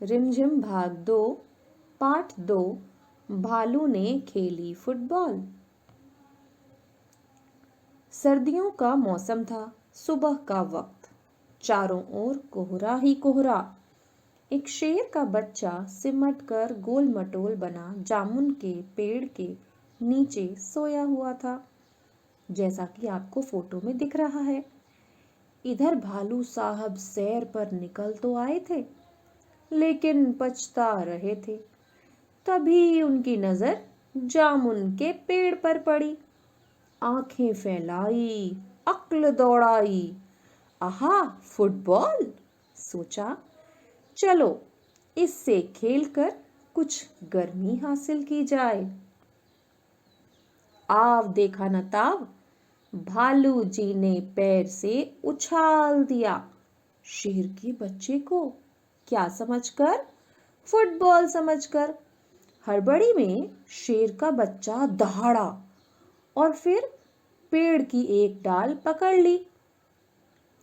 रिमझिम भाग 2 पार्ट 2 भालू ने खेली फुटबॉल। सर्दियों का मौसम था। सुबह का वक्त। चारों ओर कोहरा ही कोहरा। एक शेर का बच्चा सिमट कर गोल मटोल बना जामुन के पेड़ के नीचे सोया हुआ था, जैसा कि आपको फोटो में दिख रहा है। इधर भालू साहब सैर पर निकल तो आए थे, लेकिन पछता रहे थे। तभी उनकी नजर जामुन के पेड़ पर पड़ी। आंखें फैलाई, अक्ल दौड़ाई। आहा, फुटबॉल! सोचा, चलो इससे खेलकर कुछ गर्मी हासिल की जाए। आव देखा न ताव, भालू जी ने पैर से उछाल दिया शेर के बच्चे को। क्या समझकर? फुटबॉल समझकर। हड़बड़ी में शेर का बच्चा दहाड़ा और फिर पेड़ की एक डाल पकड़ ली।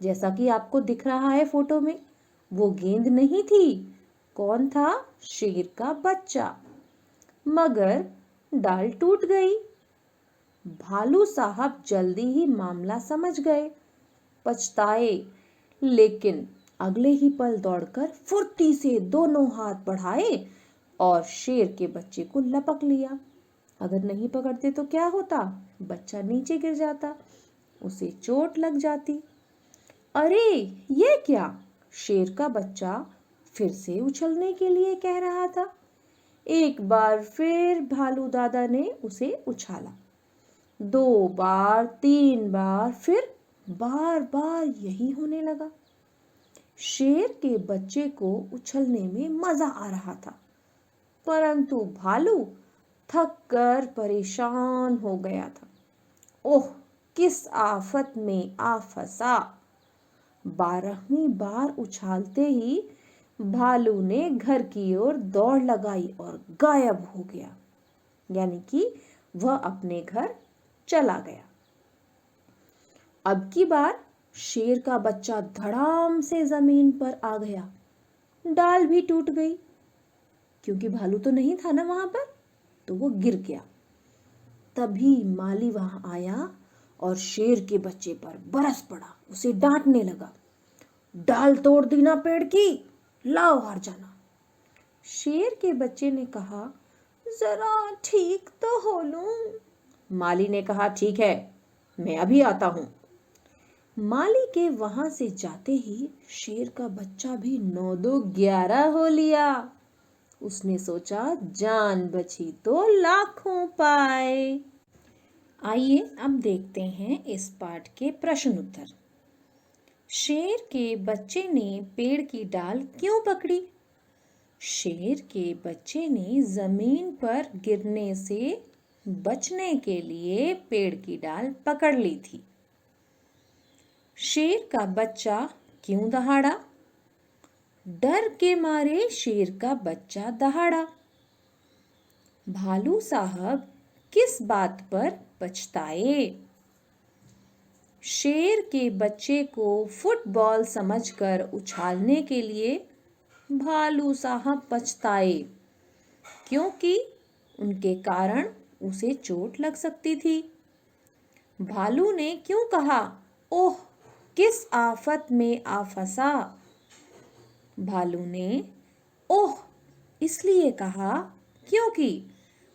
जैसा कि आपको दिख रहा है फोटो में, वो गेंद नहीं थी। कौन था? शेर का बच्चा। मगर डाल टूट गई। भालू साहब जल्दी ही मामला समझ गए। पछताए, लेकिन अगले ही पल दौड़कर फुर्ती से दोनों हाथ बढ़ाए और शेर के बच्चे को लपक लिया। अगर नहीं पकड़ते तो क्या होता? बच्चा नीचे गिर जाता, उसे चोट लग जाती। अरे, ये क्या? शेर का बच्चा फिर से उछलने के लिए कह रहा था। एक बार फिर भालू दादा ने उसे उछाला। 2 बार, 3 बार, फिर बार बार यही होने लगा। शेर के बच्चे को उछलने में मजा आ रहा था, परंतु भालू थक कर परेशान हो गया था। ओह, किस आफत में आ फंसा! 12वीं बार उछालते ही भालू ने घर की ओर दौड़ लगाई और गायब हो गया, यानी कि वह अपने घर चला गया। अब की बार शेर का बच्चा धड़ाम से जमीन पर आ गया। डाल भी टूट गई, क्योंकि भालू तो नहीं था ना वहां पर, तो वो गिर गया। तभी माली वहां आया और शेर के बच्चे पर बरस पड़ा, उसे डांटने लगा। डाल तोड़ दी ना पेड़ की, लाओ हार जाना। शेर के बच्चे ने कहा, जरा ठीक तो हो लूं। माली ने कहा, ठीक है, मैं अभी आता हूं। माली के वहां से जाते ही शेर का बच्चा भी 9-2-11 हो लिया। उसने सोचा, जान बची तो लाखों पाए। आइए अब देखते हैं इस पाठ के प्रश्न उत्तर। शेर के बच्चे ने पेड़ की डाल क्यों पकड़ी? शेर के बच्चे ने जमीन पर गिरने से बचने के लिए पेड़ की डाल पकड़ ली थी। शेर का बच्चा क्यों दहाड़ा? डर के मारे शेर का बच्चा दहाड़ा। भालू साहब किस बात पर पछताए? शेर के बच्चे को फुटबॉल समझकर उछालने के लिए भालू साहब पछताए, क्योंकि उनके कारण उसे चोट लग सकती थी। भालू ने क्यों कहा, ओह, किस आफत में आ फंसा? भालू ने ओह इसलिए कहा क्योंकि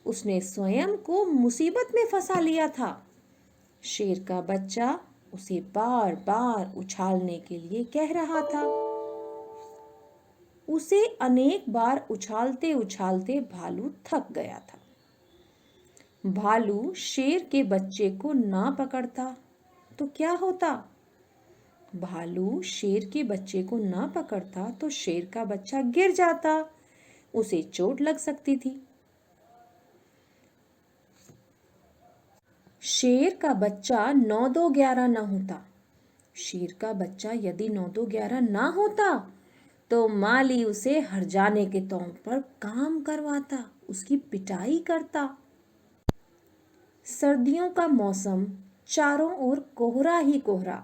उसने स्वयं को मुसीबत में फंसा लिया था। शेर का बच्चा उसे बार बार उछालने के लिए कह रहा था। उसे अनेक बार उछालते उछालते भालू थक गया था। भालू शेर के बच्चे को ना पकड़ता तो क्या होता? भालू शेर के बच्चे को ना पकड़ता तो शेर का बच्चा गिर जाता, उसे चोट लग सकती थी। शेर का बच्चा 9-2-11 ना होता। शेर का बच्चा यदि 9-2-11 ना होता तो माली उसे हर्जाने के तौर पर काम करवाता, उसकी पिटाई करता। सर्दियों का मौसम, चारों ओर कोहरा ही कोहरा।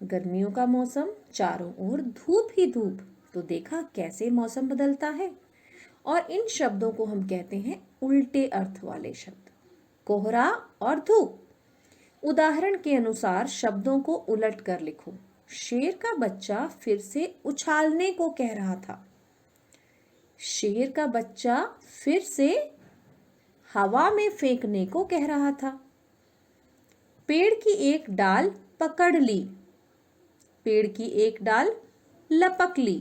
गर्मियों का मौसम, चारों ओर धूप ही धूप। तो देखा कैसे मौसम बदलता है। और इन शब्दों को हम कहते हैं उल्टे अर्थ वाले शब्द, कोहरा और धूप। उदाहरण के अनुसार शब्दों को उलट कर लिखो। शेर का बच्चा फिर से उछालने को कह रहा था। शेर का बच्चा फिर से हवा में फेंकने को कह रहा था। पेड़ की एक डाल पकड़ ली, पेड़ की एक डाल लपक ली।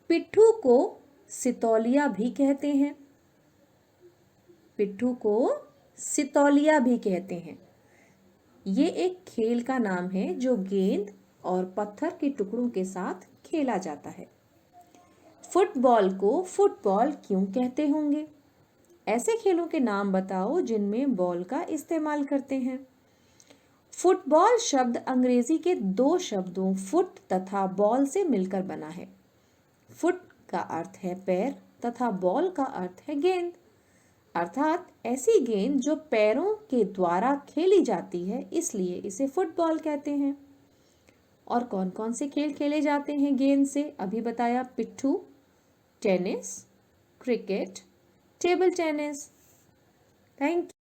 पिट्ठू को सितौलिया भी कहते हैं, पिट्ठू को सितौलिया भी कहते हैं। ये एक खेल का नाम है जो गेंद और पत्थर के टुकड़ों के साथ खेला जाता है। फुटबॉल को फुटबॉल क्यों कहते होंगे? ऐसे खेलों के नाम बताओ जिनमें बॉल का इस्तेमाल करते हैं। फुटबॉल शब्द अंग्रेजी के दो शब्दों फुट तथा बॉल से मिलकर बना है। फुट का अर्थ है पैर तथा बॉल का अर्थ है गेंद, अर्थात ऐसी गेंद जो पैरों के द्वारा खेली जाती है, इसलिए इसे फुटबॉल कहते हैं। और कौन कौन से खेल खेले जाते हैं गेंद से? अभी बताया, पिट्ठू, tennis, cricket, table tennis. Thank you.